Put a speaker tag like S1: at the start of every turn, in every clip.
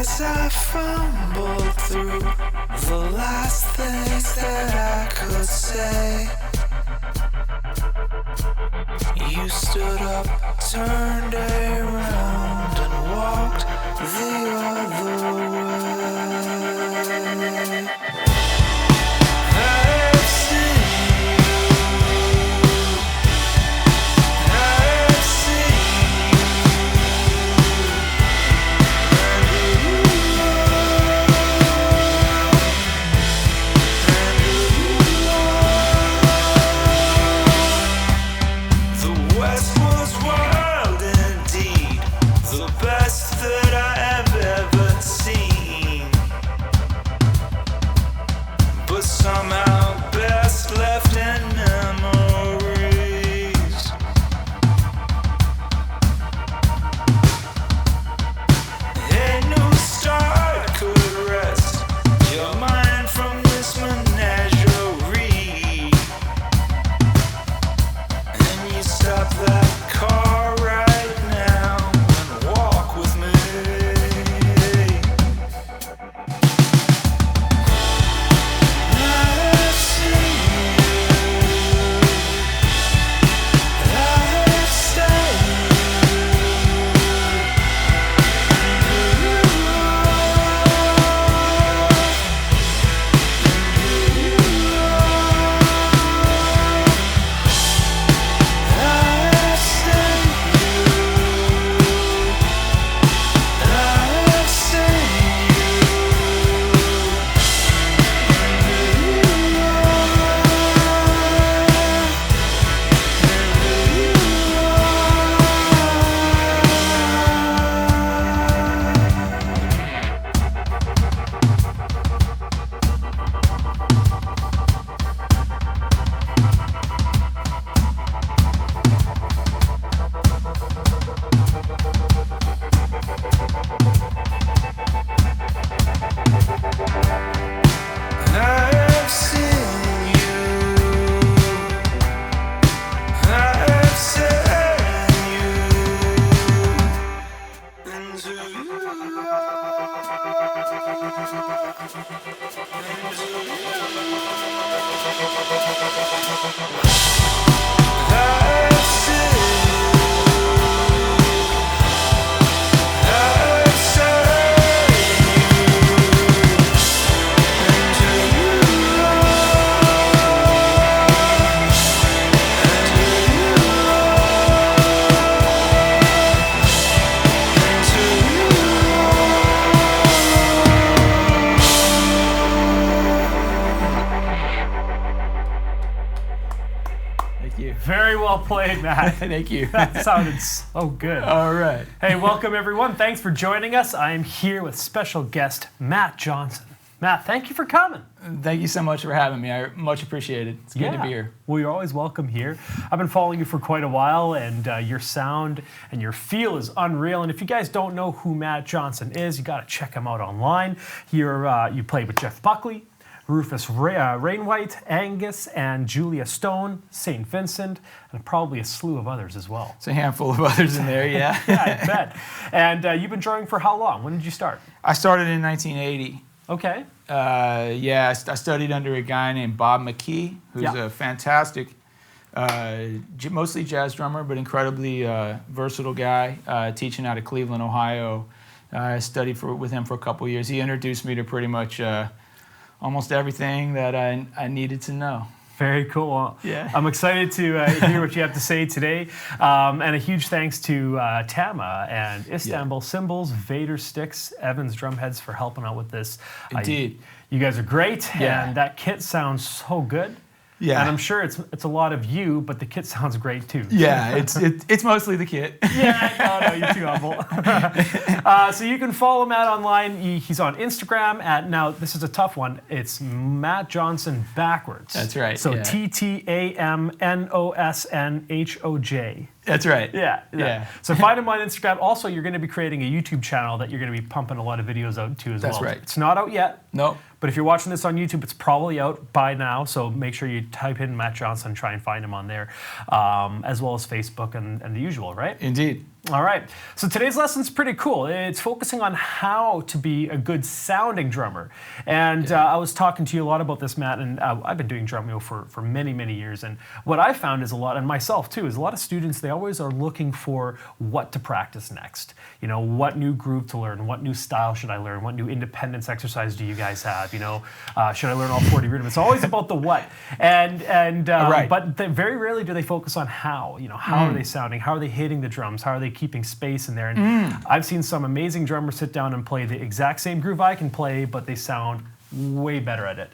S1: As I fumbled through the last things that I could say, you stood up, turned around, and walked the other way. I've seen somehow best left in memories. Ain't no star could rest your mind from this menagerie. And you stop that car right now and walk with me.
S2: Played, Matt.
S3: Thank you.
S2: That sounded so good.
S3: All right.
S2: Hey, welcome everyone. Thanks for joining us. I am here with special guest Matt Johnson. Matt, thank you for coming.
S3: Thank you so much for having me. I much appreciate it. It's good to be here.
S2: Well, you're always welcome here. I've been following you for quite a while, and your sound and your feel is unreal. And if you guys don't know who Matt Johnson is, you got to check him out online. You played with Jeff Buckley, Rufus Wainwright, Angus, and Julia Stone, St. Vincent, and probably a slew of others as well.
S3: It's a handful of others in there, yeah.
S2: Yeah, I bet. And you've been drumming for how long? When did you start?
S3: I started in 1980.
S2: Okay.
S3: I studied under a guy named Bob McKee, who's a fantastic, mostly jazz drummer, but incredibly versatile guy, teaching out of Cleveland, Ohio. I studied with him for a couple years. He introduced me to pretty much almost everything that I needed to know.
S2: Very cool.
S3: Yeah.
S2: I'm excited to hear what you have to say today. And a huge thanks to Tama and Istanbul Cymbals, Vader Sticks, Evans Drumheads for helping out with this.
S3: Indeed.
S2: You guys are great,
S3: Yeah.
S2: and that kit sounds so good.
S3: Yeah.
S2: And I'm sure it's a lot of you, but the kit sounds great too.
S3: Yeah, it's mostly the kit.
S2: Yeah, no, you're too humble. So you can follow Matt online. He's on Instagram at, now this is a tough one, it's Matt Johnson backwards.
S3: That's right.
S2: So
S3: yeah.
S2: TTAMNOSNHOJ.
S3: That's right.
S2: Yeah. So find him on Instagram. Also, you're going to be creating a YouTube channel that you're going to be pumping a lot of videos out to as well.
S3: That's right.
S2: It's not out yet.
S3: No.
S2: But if you're watching this on YouTube, it's probably out by now. So make sure you type in Matt Johnson, try and find him on there, as well as Facebook and the usual, right?
S3: Indeed.
S2: All right. So today's lesson's pretty cool. It's focusing on how to be a good sounding drummer. And I was talking to you a lot about this, Matt, and I've been doing Drumeo for many, many years. And what I found is a lot, and myself too, is a lot of students, they always are looking for what to practice next. You know, what new groove to learn, what new style should I learn, what new independence exercise do you guys have, you know, should I learn all 40 rhythms? It's always about the what.
S3: Right.
S2: But very rarely do they focus on how, you know, how are they sounding, how are they hitting the drums, how are they keeping space in there. And I've seen some amazing drummers sit down and play the exact same groove I can play, but they sound way better at it.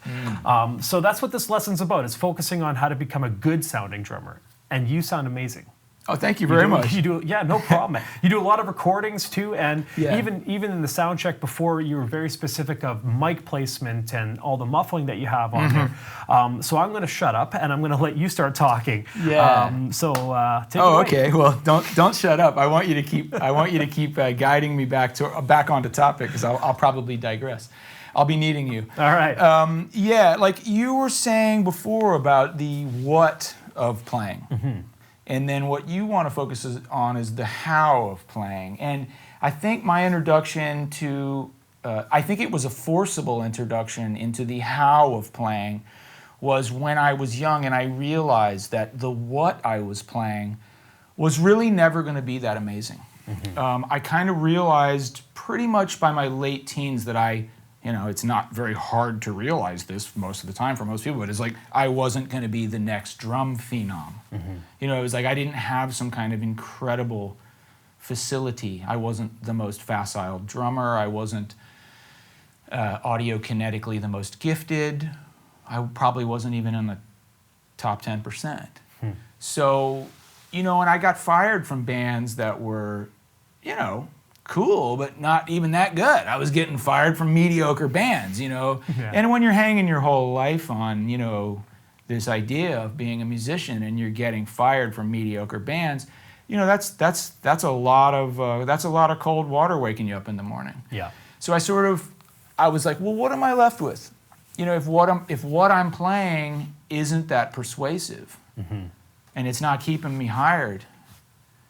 S2: So that's what this lesson's about. It's focusing on how to become a good sounding drummer. And you sound amazing.
S3: Oh, thank you very much.
S2: You do, yeah, no problem. You do a lot of recordings too, and
S3: Yeah.
S2: even in the sound check before, you were very specific of mic placement and all the muffling that you have on there. So I'm going to shut up and I'm going to let you start talking.
S3: Yeah.
S2: Take it away.
S3: Okay. Well, don't shut up. I want you to keep guiding me back onto topic, because I'll probably digress. I'll be needing you.
S2: All right.
S3: Yeah, like you were saying before about the what of playing. And then what you want to focus on is the how of playing. And I think my introduction to, I think it was a forcible introduction into the how of playing, was when I was young and I realized that the what I was playing was really never going to be that amazing. I kind of realized pretty much by my late teens that it's not very hard to realize this most of the time for most people, but it's like I wasn't going to be the next drum phenom. You know, it was like I didn't have some kind of incredible facility. I wasn't the most facile drummer. I wasn't audio kinetically the most gifted. I probably wasn't even in the top 10%. So, you know, and I got fired from bands that were, you know, cool, but not even that good. I was getting fired from mediocre bands, you know.
S2: Yeah.
S3: And when you're hanging your whole life on, you know, this idea of being a musician and you're getting fired from mediocre bands, you know, that's a lot of cold water waking you up in the morning.
S2: Yeah.
S3: So I was like, well, what am I left with? You know, if what I'm playing isn't that persuasive, and it's not keeping me hired,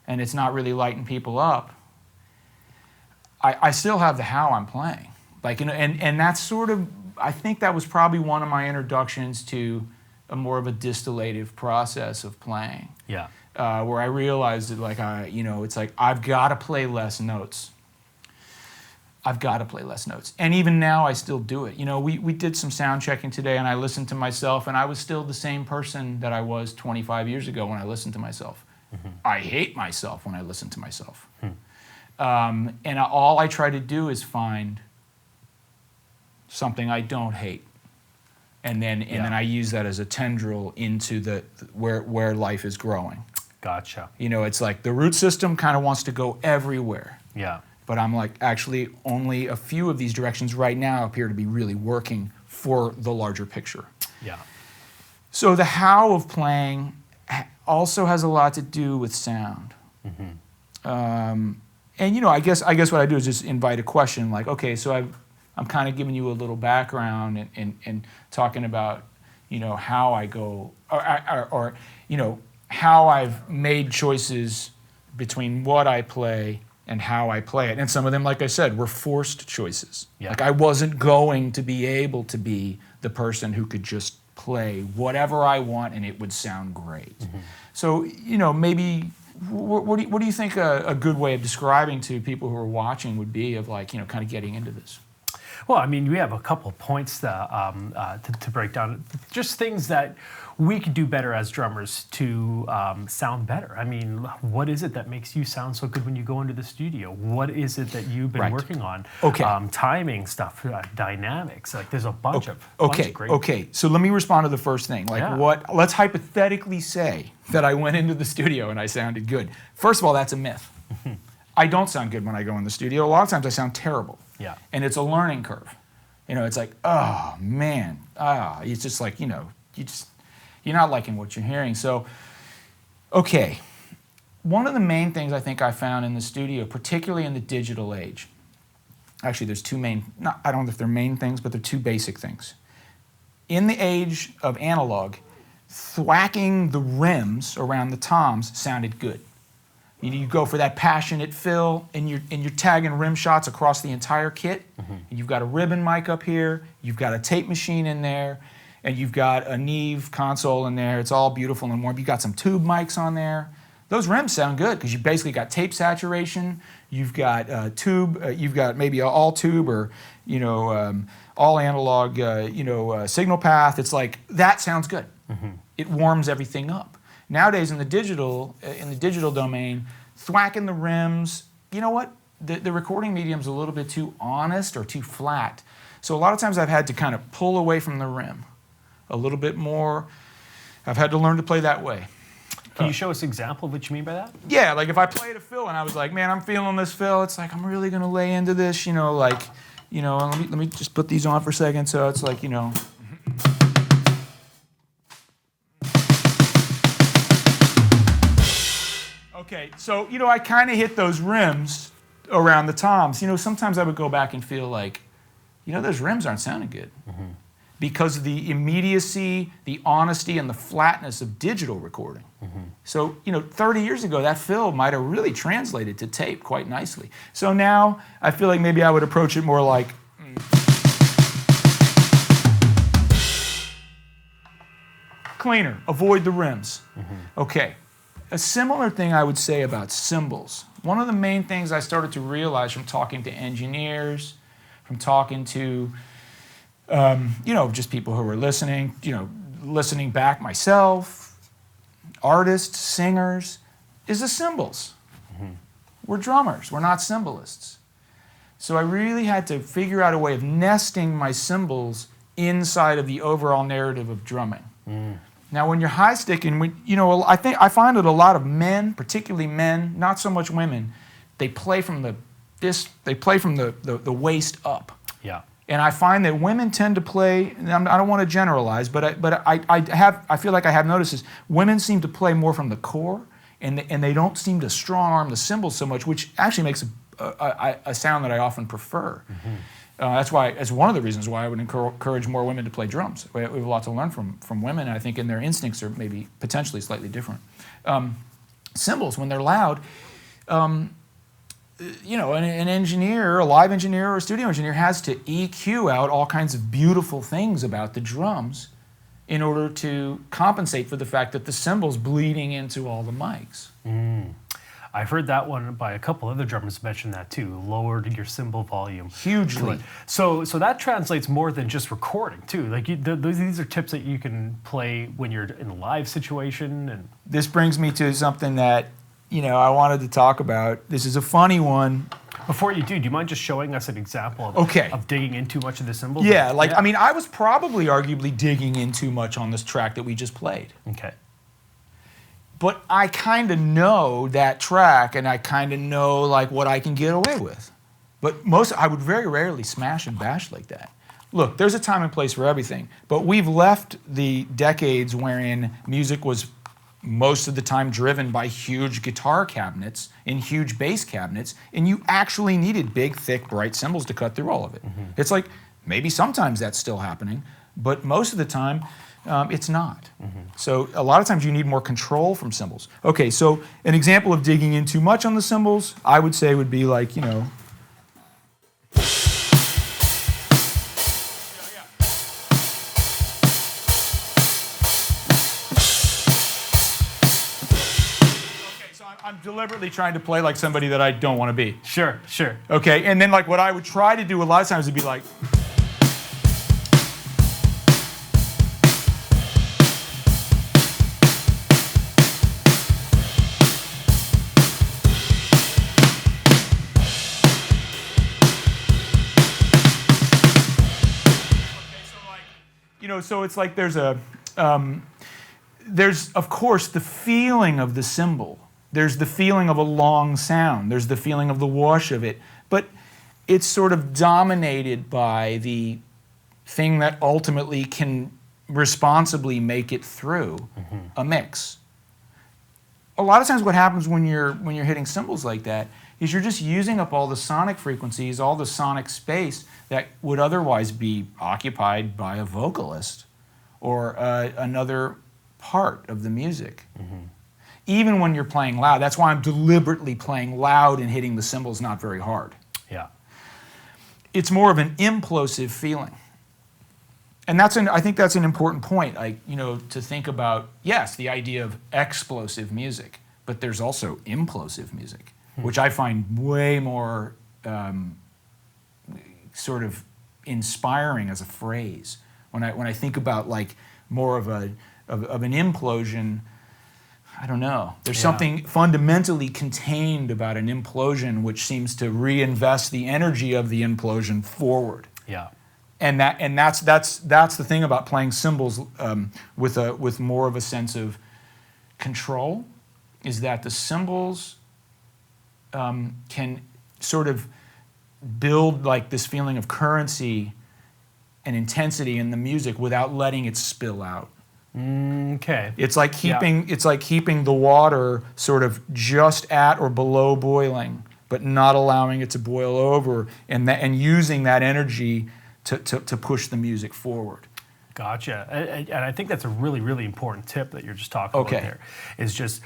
S3: and it's not really lighting people up, I still have the how I'm playing. Like, you know, and that's sort of, I think that was probably one of my introductions to a more of a distillative process of playing.
S2: Yeah.
S3: Where I realized that, like, it's like I've got to play less notes. I've got to play less notes. And even now I still do it. You know, we did some sound checking today and I listened to myself and I was still the same person that I was 25 years ago when I listened to myself. I hate myself when I listen to myself. And all I try to do is find something I don't hate. And then I use that as a tendril into where life is growing.
S2: Gotcha.
S3: You know, it's like the root system kind of wants to go everywhere.
S2: Yeah.
S3: But I'm like, actually, only a few of these directions right now appear to be really working for the larger picture.
S2: Yeah.
S3: So the how of playing also has a lot to do with sound. And, you know, I guess what I do is just invite a question like, okay, so I'm kind of giving you a little background and talking about, you know, how I go, or you know, how I've made choices between what I play and how I play it. And some of them, like I said, were forced choices.
S2: Yeah.
S3: Like I wasn't going to be able to be the person who could just play whatever I want and it would sound great. So, you know, maybe what do you think a good way of describing to people who are watching would be of, like, you know, kind of getting into this?
S2: Well, I mean, we have a couple of points to break down. Just things that we could do better as drummers to sound better. I mean, what is it that makes you sound so good when you go into the studio? What is it that you've been working on?
S3: Okay.
S2: Timing stuff, dynamics. Like, there's a bunch of great.
S3: Okay. So let me respond to the first thing. Like, let's hypothetically say that I went into the studio and I sounded good. First of all, that's a myth. I don't sound good when I go in the studio. A lot of times I sound terrible.
S2: Yeah.
S3: And it's a learning curve. You know, it's like, oh man, it's just like, you know, you're not liking what you're hearing. So, okay, one of the main things I think I found in the studio, particularly in the digital age, actually there's two main, I don't know if they're main things, but they're two basic things. In the age of analog, thwacking the rims around the toms sounded good. You go for that passionate fill, and you're tagging rim shots across the entire kit. And you've got a ribbon mic up here, you've got a tape machine in there, and you've got a Neve console in there. It's all beautiful and warm. You've got some tube mics on there. Those rims sound good because you basically got tape saturation. You've got tube. You've got maybe all tube or all analog. Signal path. It's like that sounds good. It warms everything up. Nowadays in the digital domain, thwacking the rims. You know what? The recording medium's a little bit too honest or too flat. So a lot of times I've had to kind of pull away from the rim a little bit more. I've had to learn to play that way.
S2: Can you show us an example of what you mean by that?
S3: Yeah, like if I played a fill and I was like, man, I'm feeling this fill. It's like I'm really gonna lay into this, let me just put these on for a second. So it's like, Okay, so I kind of hit those rims around the toms. Sometimes I would go back and feel like, those rims aren't sounding good. Because of the immediacy, the honesty, and the flatness of digital recording. So, 30 years ago, that fill might have really translated to tape quite nicely. So now, I feel like maybe I would approach it more like... Cleaner, avoid the rims. Okay, a similar thing I would say about cymbals. One of the main things I started to realize from talking to engineers, from talking to just people who were listening, listening back myself, artists, singers, is the cymbals. We're drummers, we're not cymbalists. So I really had to figure out a way of nesting my cymbals inside of the overall narrative of drumming. Now when you're high sticking, I find that a lot of men, particularly men, not so much women, they play from the waist up.
S2: Yeah.
S3: And I find that women tend to play, and I don't want to generalize, but I feel like I have noticed this, women seem to play more from the core, and they don't seem to strong arm the cymbals so much, which actually makes a sound that I often prefer. That's one of the reasons why I would encourage more women to play drums. We have a lot to learn from women, and I think their instincts are maybe potentially slightly different. Cymbals, when they're loud, an engineer, a live engineer or a studio engineer has to EQ out all kinds of beautiful things about the drums in order to compensate for the fact that the cymbal's bleeding into all the mics.
S2: I've heard that one by a couple other drummers mention that too, lowered your cymbal volume.
S3: Hugely.
S2: So that translates more than just recording too. Like these are tips that you can play when you're in a live situation. And
S3: this brings me to something that I wanted to talk about. This is a funny one.
S2: Before you do you mind just showing us an example of digging in too much of the cymbals?
S3: Yeah, I was probably arguably digging in too much on this track that we just played.
S2: Okay.
S3: But I kind of know that track, and I kind of know what I can get away with. But I would very rarely smash and bash like that. Look, there's a time and place for everything, but we've left the decades wherein music was most of the time driven by huge guitar cabinets and huge bass cabinets, and you actually needed big, thick, bright cymbals to cut through all of it. It's like, maybe sometimes that's still happening, but most of the time, it's not. So a lot of times you need more control from cymbals. Okay, so an example of digging in too much on the cymbals, I would say would be like, I'm deliberately trying to play like somebody that I don't want to be.
S2: Sure.
S3: Okay, and then what I would try to do a lot of times would be like... So it's like there's of course the feeling of the cymbal. There's the feeling of a long sound. There's the feeling of the wash of it. But it's sort of dominated by the thing that ultimately can responsibly make it through a mix. A lot of times what happens when you're hitting cymbals like that is you're just using up all the sonic frequencies, all the sonic space that would otherwise be occupied by a vocalist or another part of the music. even when you're playing loud. That's why I'm deliberately playing loud and hitting the cymbals not very hard.
S2: Yeah.
S3: It's more of an implosive feeling. And I think that's an important point, to think about, yes, the idea of explosive music, but there's also implosive music, which I find way more sort of inspiring as a phrase. When I think about like more of an implosion, I don't know. There's something fundamentally contained about an implosion which seems to reinvest the energy of the implosion forward.
S2: Yeah.
S3: And that's the thing about playing cymbals with more of a sense of control, is that the cymbals can sort of build like this feeling of currency and intensity in the music without letting it spill out.
S2: Okay.
S3: It's like keeping the water sort of just at or below boiling, but not allowing it to boil over, and using that energy to push the music forward.
S2: Gotcha. And I think that's a really, really important tip that you're just talking about there. Is just,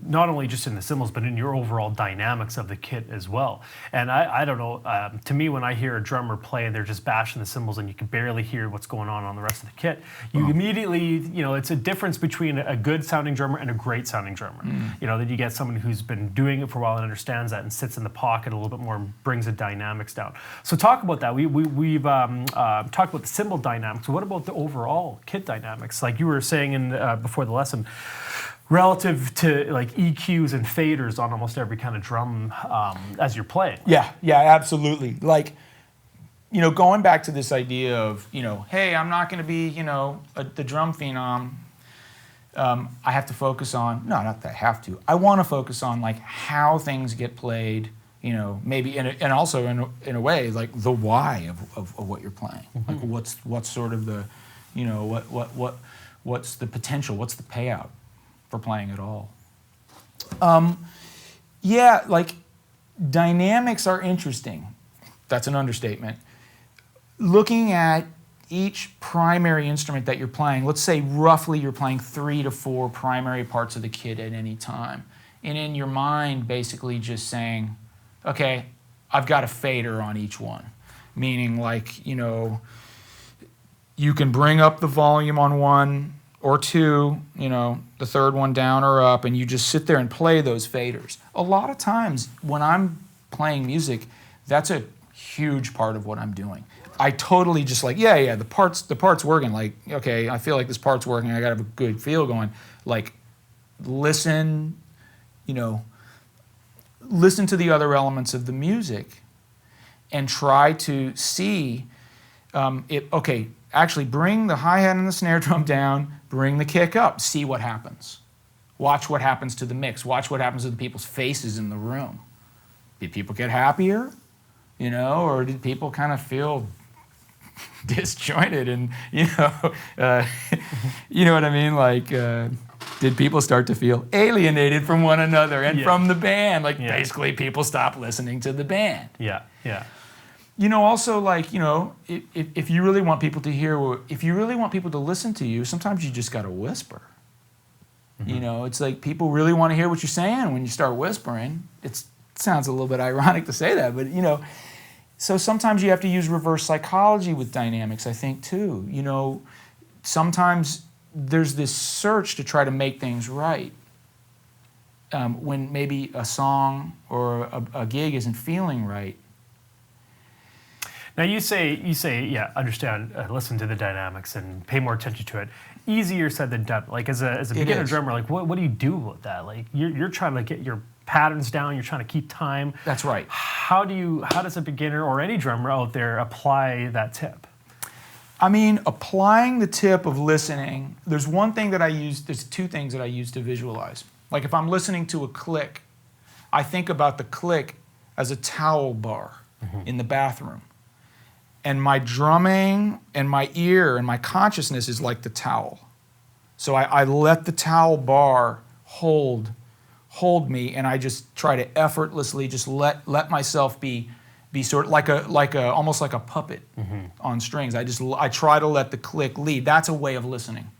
S2: not only just in the cymbals, but in your overall dynamics of the kit as well. And I don't know, to me, when I hear a drummer play and they're just bashing the cymbals and you can barely hear what's going on the rest of the kit, you immediately, it's a difference between a good sounding drummer and a great sounding drummer. That you get someone who's been doing it for a while and understands that and sits in the pocket a little bit more and brings the dynamics down. So talk about that. We've talked about the cymbal dynamics. What about the overall kit dynamics, like you were saying in before the lesson, relative to like EQs and faders on almost every kind of drum as you're playing?
S3: Yeah, absolutely. Like, going back to this idea of, hey, I'm not going to be, the drum phenom. I have to focus on, no, not that I have to. I want to focus on like how things get played, maybe and also in a way like the why of what you're playing. Like what's sort of the, what's the potential, what's the payout for playing at all. Like dynamics are interesting. That's an understatement. Looking at each primary instrument that you're playing, let's say roughly you're playing 3 to 4 primary parts of the kit at any time. And in your mind, basically just saying, okay, I've got a fader on each one. Meaning like, you can bring up the volume on 1 or 2, the third one down or up, and you just sit there and play those faders. A lot of times when I'm playing music, that's a huge part of what I'm doing. I totally just like, the part's working. Like, okay, I feel like this part's working. I gotta have a good feel going. Like, listen to the other elements of the music and try to see actually bring the hi-hat and the snare drum down, bring the kick up, see what happens. Watch what happens to the mix. Watch what happens to the people's faces in the room. Did people get happier? Or did people kind of feel disjointed and, you know what I mean? Like, did people start to feel alienated from one another and from the band? Like, basically people stopped listening to the band.
S2: Yeah.
S3: Also, like, if you really want people to hear, if you really want people to listen to you, sometimes you just got to whisper. Mm-hmm. It's like people really want to hear what you're saying when you start whispering. It sounds a little bit ironic to say that, but, so sometimes you have to use reverse psychology with dynamics, I think, too. Sometimes there's this search to try to make things right when maybe a song or a gig isn't feeling right.
S2: Now you say, understand, listen to the dynamics and pay more attention to it. Easier said than done. Like as a beginner drummer, like what do you do with that? Like you're trying to get your patterns down. You're trying to keep time.
S3: That's right.
S2: How does a beginner or any drummer out there apply that tip?
S3: I mean, applying the tip of listening. There's one thing that I use. There's two things that I use to visualize. Like if I'm listening to a click, I think about the click as a towel bar in the bathroom. And my drumming and my ear and my consciousness is like the towel. So I let the towel bar hold me, and I just try to effortlessly just let myself be sort of like a almost like a puppet on strings. I try to let the click lead. That's a way of listening.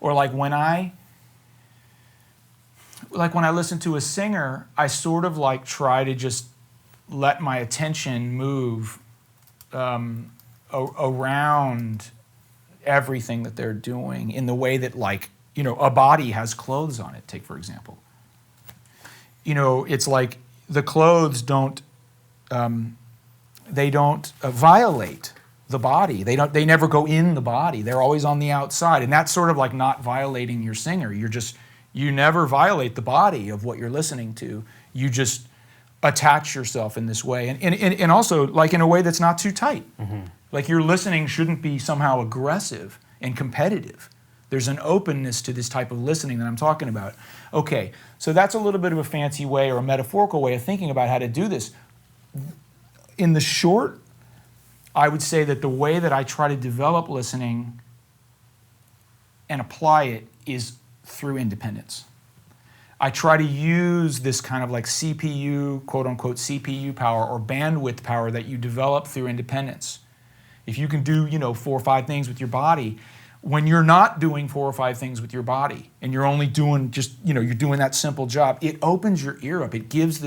S3: Or like when I like when I listen to a singer, I sort of like try to just let my attention move around everything that they're doing in the way that, like, you know, a body has clothes on it, take for example. You know, it's like the clothes don't violate the body. They never go in the body. They're always on the outside. And that's sort of like not violating your singer. You never violate the body of what you're listening to. You just attach yourself in this way. And also like in a way that's not too tight. Mm-hmm. Like your listening shouldn't be somehow aggressive and competitive. There's an openness to this type of listening that I'm talking about. Okay, so that's a little bit of a fancy way or a metaphorical way of thinking about how to do this. In the short, I would say that the way that I try to develop listening and apply it is through independence. I try to use this kind of like CPU, quote unquote CPU power or bandwidth power that you develop through independence. If you can do, 4 or 5 things with your body, when you're not doing 4 or 5 things with your body and you're only doing just, you're doing that simple job, it opens your ear up. It gives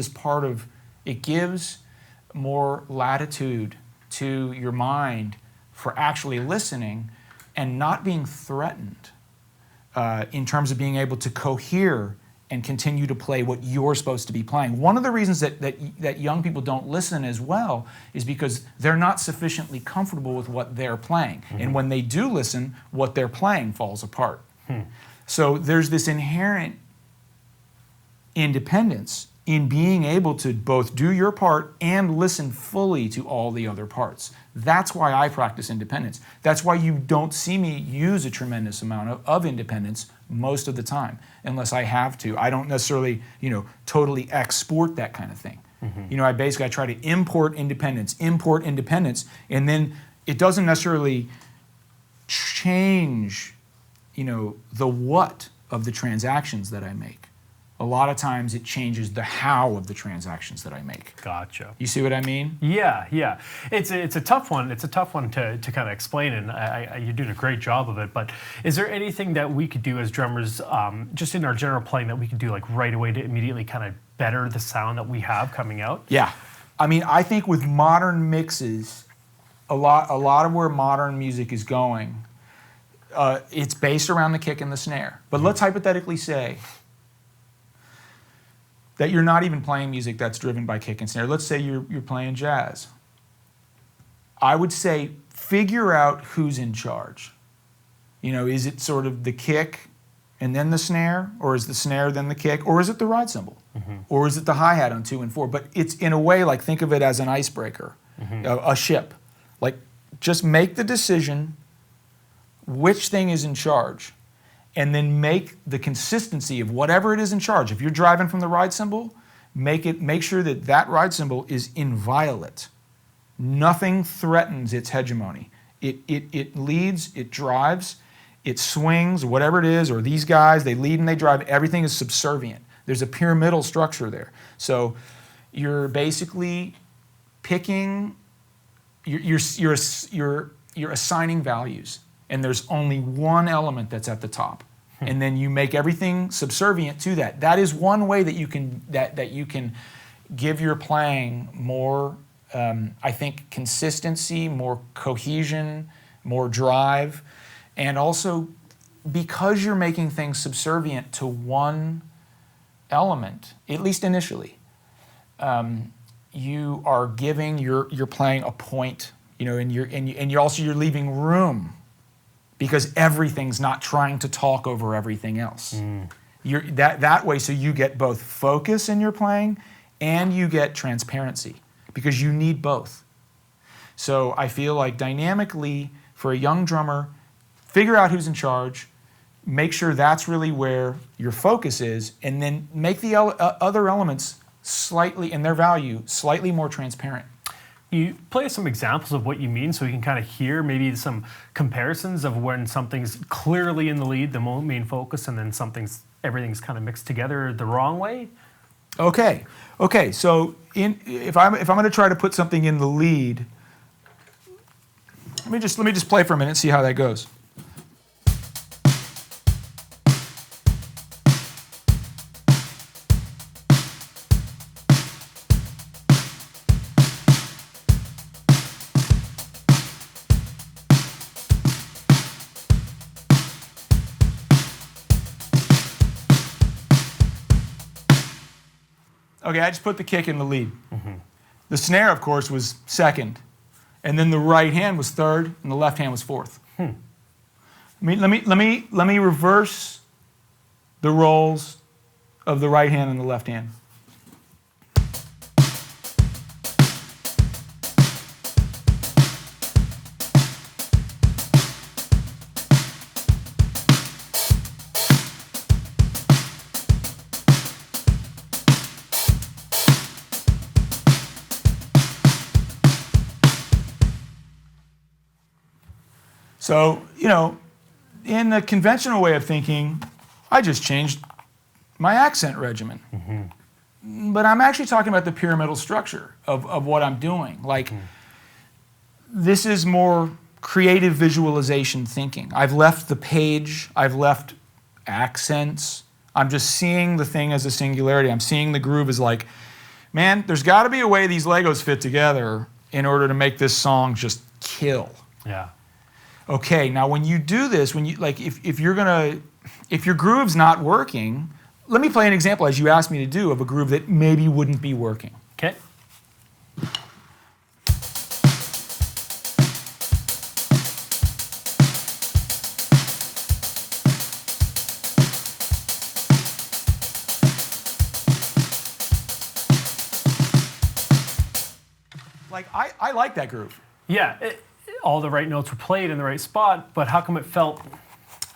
S3: more latitude to your mind for actually listening and not being threatened in terms of being able to cohere and continue to play what you're supposed to be playing. One of the reasons that young people don't listen as well is because they're not sufficiently comfortable with what they're playing. Mm-hmm. And when they do listen, what they're playing falls apart. So there's this inherent independence in being able to both do your part and listen fully to all the other parts. That's why I practice independence. That's why you don't see me use a tremendous amount of independence most of the time, unless I have to. I don't necessarily, totally export that kind of thing. Mm-hmm. I try to import independence, and then it doesn't necessarily change, the what of the transactions that I make. A lot of times it changes the how of the transactions that I make.
S2: Gotcha.
S3: You see what I mean?
S2: Yeah. It's a tough one. It's a tough one to kind of explain, and you're doing a great job of it. But is there anything that we could do as drummers, just in our general playing, that we could do like right away to immediately kind of better the sound that we have coming out?
S3: Yeah. I think with modern mixes, a lot of where modern music is going, it's based around the kick and the snare. But let's hypothetically say that you're not even playing music that's driven by kick and snare. Let's say you're playing jazz. I would say figure out who's in charge. Is it sort of the kick and then the snare, or is the snare then the kick, or is it the ride cymbal, or is it the hi-hat on 2 and 4? But it's in a way like think of it as an icebreaker, a ship. Like just make the decision which thing is in charge, and then make the consistency of whatever it is in charge. If you're driving from the ride cymbal, make sure that ride cymbal is inviolate. Nothing threatens its hegemony. It leads, it drives, it swings, whatever it is, or these guys, they lead and they drive. Everything is subservient. There's a pyramidal structure there. So you're basically picking, you're assigning values. And there's only one element that's at the top, and then you make everything subservient to that. That is one way that you can give your playing more, I think, consistency, more cohesion, more drive, and also because you're making things subservient to one element, at least initially, you are giving you're playing a point, and you're leaving room. Because everything's not trying to talk over everything else. That way, so you get both focus in your playing and you get transparency, because you need both. So I feel like dynamically, for a young drummer, figure out who's in charge, make sure that's really where your focus is, and then make the other elements slightly, and their value, slightly more transparent.
S2: You play some examples of what you mean so we can kind of hear maybe some comparisons of when something's clearly in the lead, the main focus, and then everything's kind of mixed together the wrong way?
S3: Okay. So if I'm going to try to put something in the lead, let me just play for a minute and see how that goes. Okay, I just put the kick in the lead. The snare, of course, was second. And then the right hand was third, and the left hand was fourth. Let me reverse the roles of the right hand and the left hand. So, in the conventional way of thinking, I just changed my accent regimen. But I'm actually talking about the pyramidal structure of what I'm doing. Like, this is more creative visualization thinking. I've left the page, I've left accents. I'm just seeing the thing as a singularity. I'm seeing the groove as like, man, there's got to be a way these Legos fit together in order to make this song just kill.
S2: Yeah.
S3: Okay, now when you do this, when you if your groove's not working, let me play an example as you asked me to do of a groove that maybe wouldn't be working.
S2: Okay.
S3: Like I like that groove.
S2: Yeah. All the right notes were played in the right spot, but how come it felt?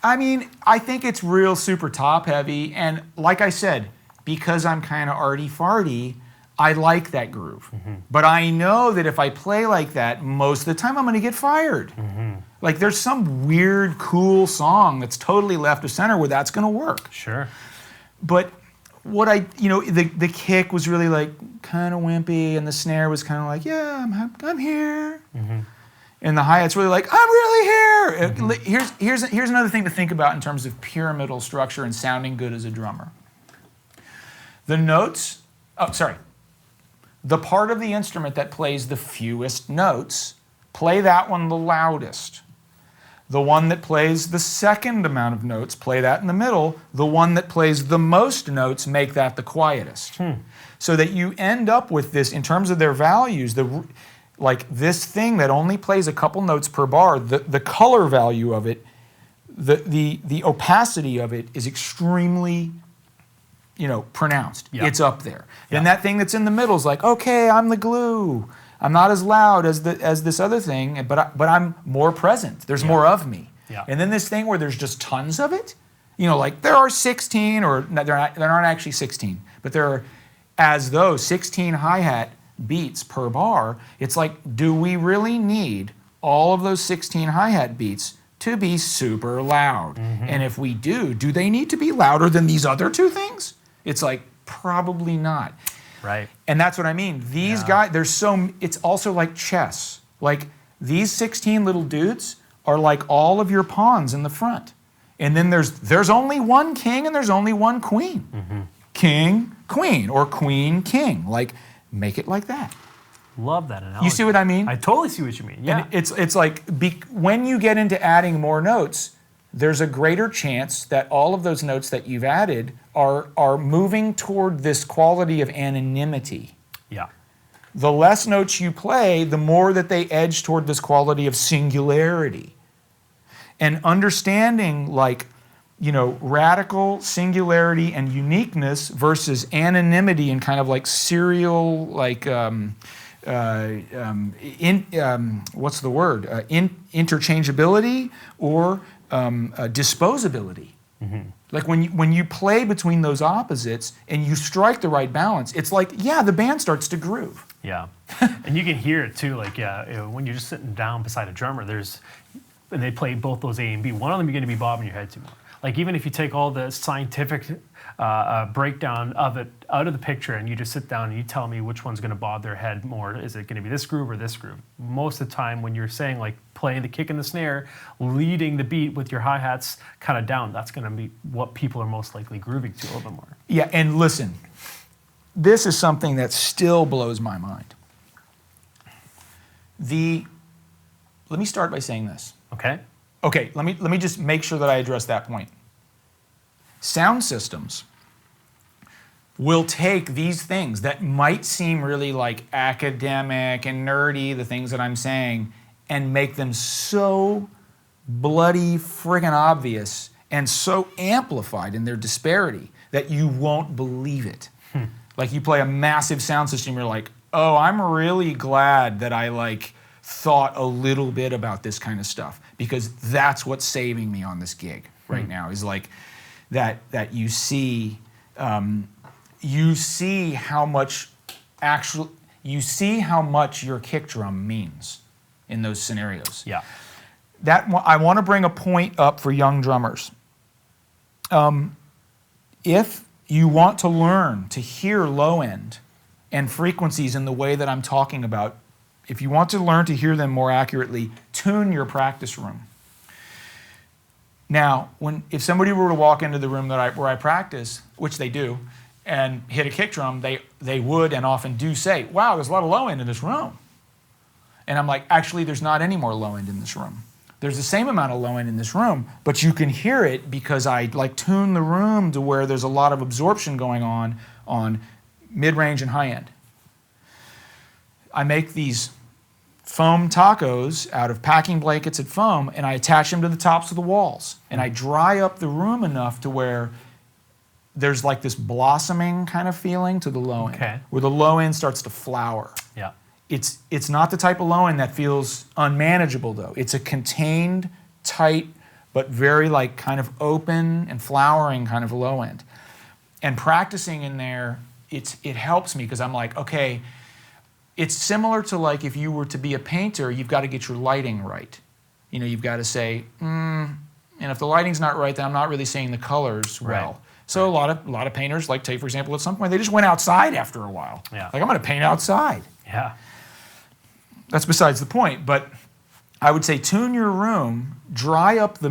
S3: I mean, I think it's real super top heavy, and like I said, because I'm kind of arty-farty, I like that groove. But I know that if I play like that, most of the time I'm going to get fired. Like there's some weird, cool song that's totally left of center where that's going to work.
S2: Sure.
S3: But what the kick was really like kind of wimpy, and the snare was kind of like, yeah, I'm here. And the hi-hat's really like, I'm really here. Here's another thing to think about in terms of pyramidal structure and sounding good as a drummer. The notes, the part of the instrument that plays the fewest notes, play that one the loudest. The one that plays the second amount of notes, play that in the middle. The one that plays the most notes, make that the quietest. So that you end up with this, in terms of their values, like this thing that only plays a couple notes per bar, the color value of it, the opacity of it is extremely, pronounced.
S2: Yeah.
S3: It's up there. Then that thing that's in the middle is like, okay, I'm the glue. I'm not as loud as this other thing, but I'm more present. There's more of me.
S2: Yeah.
S3: And then this thing where there's just tons of it, like there are 16, or there aren't actually 16, but there are, as though 16 hi-hat beats per bar. It's like, do we really need all of those 16 hi-hat beats to be super loud? And if we do they need to be louder than these other two things? It's like, probably not.
S2: Right.
S3: And that's what I mean. These guys, it's also like chess. Like, these 16 little dudes are like all of your pawns in the front. And then there's only one king and there's only one queen. King, queen, or queen, king. Like, make it like that.
S2: Love that analogy.
S3: You see what I mean?
S2: I totally see what you mean. Yeah.
S3: And it's like, when you get into adding more notes, there's a greater chance that all of those notes that you've added are moving toward this quality of anonymity.
S2: Yeah.
S3: The less notes you play, the more that they edge toward this quality of singularity. And understanding, radical singularity and uniqueness versus anonymity and kind of like serial, interchangeability or disposability. Like when you play between those opposites and you strike the right balance, it's like, the band starts to groove.
S2: Yeah. And you can hear it too, when you're just sitting down beside a drummer, and they play both those A and B, one of them you're going to be bobbing your head to more. Like, even if you take all the scientific breakdown of it out of the picture and you just sit down and you tell me which one's going to bob their head more, is it going to be this groove or this groove? Most of the time when you're saying, playing the kick and the snare, leading the beat with your hi-hats kind of down, that's going to be what people are most likely grooving to a little bit more.
S3: Yeah, and listen, this is something that still blows my mind. Let me start by saying this. Okay, let me just make sure that I address that point. Sound systems, will take these things that might seem really like academic and nerdy, the things that I'm saying, and make them so bloody friggin' obvious and so amplified in their disparity that you won't believe it. Like you play a massive sound system, you're like, oh, I'm really glad that I like thought a little bit about this kind of stuff, because that's what's saving me on this gig right now, is like that you see how much your kick drum means in those scenarios.
S2: Yeah.
S3: I want to bring a point up for young drummers. If you want to learn to hear low end and frequencies in the way that I'm talking about, if you want to learn to hear them more accurately, tune your practice room. Now, if somebody were to walk into the room where I practice, which they do, and hit a kick drum, they would and often do say, wow, there's a lot of low end in this room. And I'm like, actually, there's not any more low end in this room. There's the same amount of low end in this room, but you can hear it because I like tune the room to where there's a lot of absorption going on mid-range and high end. I make these foam tacos out of packing blankets and foam, and I attach them to the tops of the walls. And I dry up the room enough to where there's like this blossoming kind of feeling to the low end, where the low end starts to flower.
S2: Yeah.
S3: It's not the type of low end that feels unmanageable, though. It's a contained, tight, but very like kind of open and flowering kind of low end. And practicing in there, it helps me because I'm like, okay, it's similar to like if you were to be a painter, you've got to get your lighting right. You know, you've got to say, and if the lighting's not right, then I'm not really seeing the colors well.
S2: Right.
S3: So a lot of painters, like take for example, at some point they just went outside after a while.
S2: Yeah.
S3: Like I'm going to paint outside.
S2: Yeah.
S3: That's besides the point, but I would say tune your room, dry up the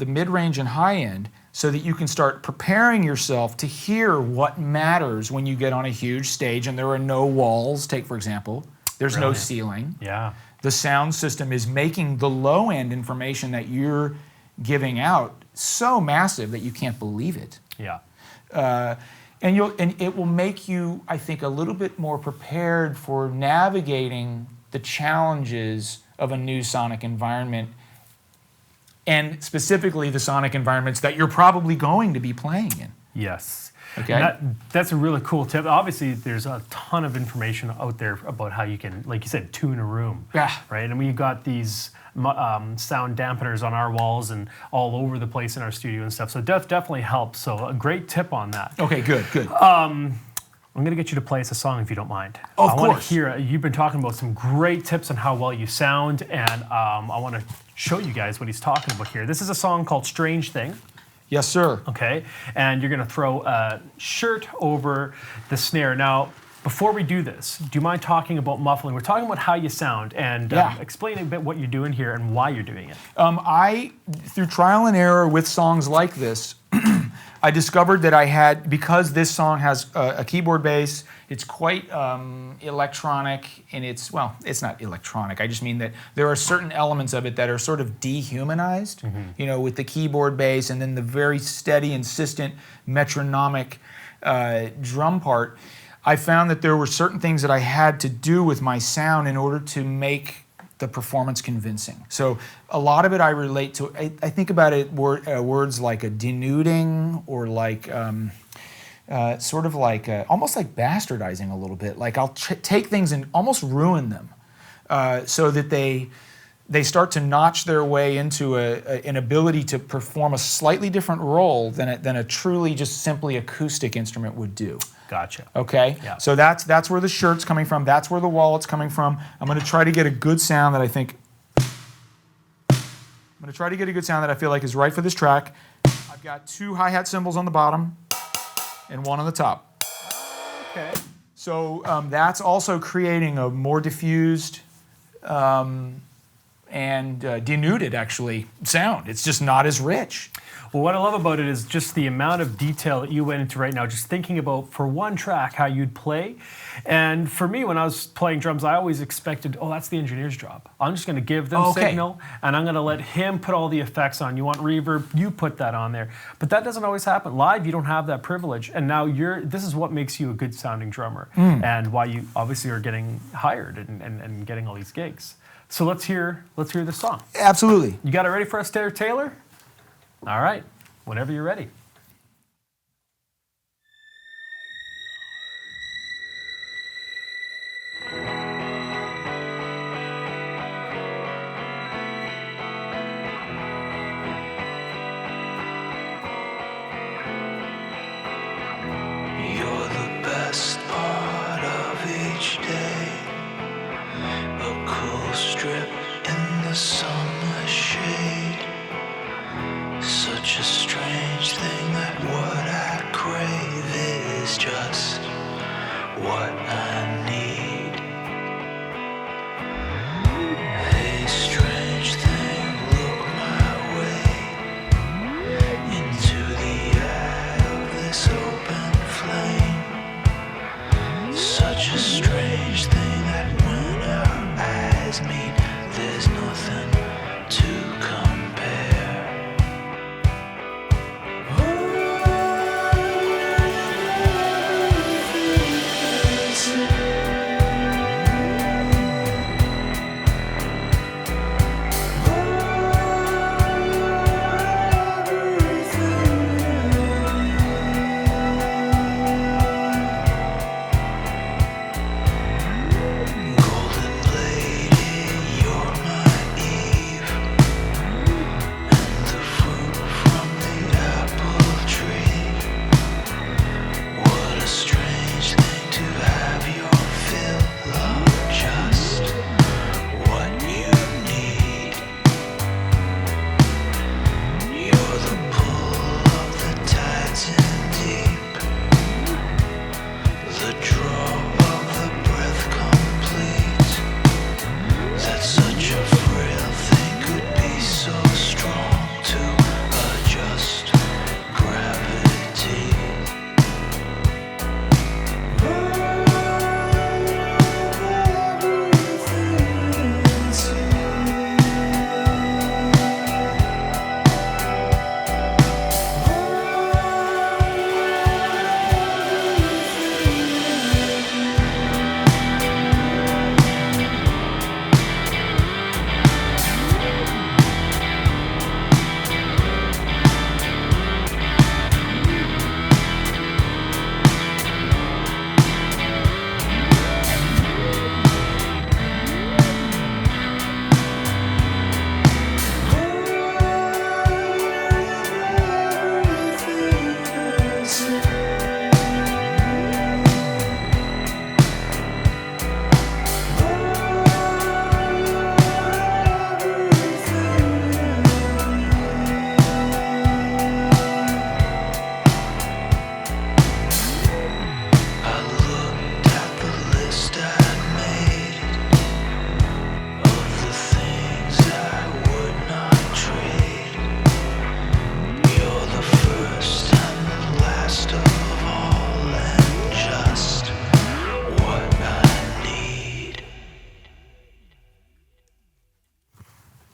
S3: mid-range and high end so that you can start preparing yourself to hear what matters when you get on a huge stage and there are no walls. Take, for example, there's no ceiling.
S2: Yeah.
S3: The sound system is making the low-end information that you're giving out so massive that you can't believe it.
S2: Yeah.
S3: And it will make you, I think, a little bit more prepared for navigating the challenges of a new sonic environment, and specifically the sonic environments that you're probably going to be playing in.
S2: Yes.
S3: Okay.
S2: And that's a really cool tip. Obviously, there's a ton of information out there about how you can, like you said, tune a room.
S3: Yeah.
S2: Right? And we've got these sound dampeners on our walls and all over the place in our studio and stuff. So definitely helps. So a great tip on that.
S3: Okay, good.
S2: I'm going to get you to play us a song if you don't mind.
S3: Of
S2: I
S3: course.
S2: want to hear, you've been talking about some great tips on how well you sound, and I want to show you guys what he's talking about here. This is a song called Strange Thing.
S3: Yes, sir.
S2: Okay, and you're going to throw a shirt over the snare. Now, before we do this, do you mind talking about muffling? We're talking about how you sound, and explain a bit what you're doing here and why you're doing it.
S3: Through trial and error with songs like this, I discovered that I had, because this song has a keyboard bass, it's quite electronic, and it's not electronic. I just mean that there are certain elements of it that are sort of dehumanized, you know, with the keyboard bass and then the very steady, insistent, metronomic drum part. I found that there were certain things that I had to do with my sound in order to make the performance convincing. So a lot of it I relate to, I think about it words like a denuding, or like sort of like almost like bastardizing a little bit. Like I'll take things and almost ruin them so that they start to notch their way into an ability to perform a slightly different role than a truly just simply acoustic instrument would do.
S2: Gotcha.
S3: Okay?
S2: Yeah.
S3: So that's where the shirt's coming from. That's where the wallet's coming from. I'm going to try to get a good sound that I feel like is right for this track. I've got 2 hi-hat cymbals on the bottom and 1 on the top.
S2: Okay.
S3: So that's also creating a more diffused and and denuded, actually, sound. It's just not as rich.
S2: Well, what I love about it is just the amount of detail that you went into right now, just thinking about, for one track, how you'd play. And for me, when I was playing drums, I always expected, oh, that's the engineer's job. I'm just going to give them signal, and I'm going to let him put all the effects on. You want reverb, you put that on there. But that doesn't always happen. Live, you don't have that privilege. And now this is what makes you a good sounding drummer, and why you obviously are getting hired and getting all these gigs. So let's hear this song.
S3: Absolutely.
S2: You got it ready for us, Taylor? All right, whenever you're ready.
S1: You're the best part of each day. A cool strip in the summer shade. Such a strange thing that what I crave is just what I need. Hey, strange thing, look my way into the eye of this open flame. Such a strange thing that when our eyes meet, there's nothing to compare.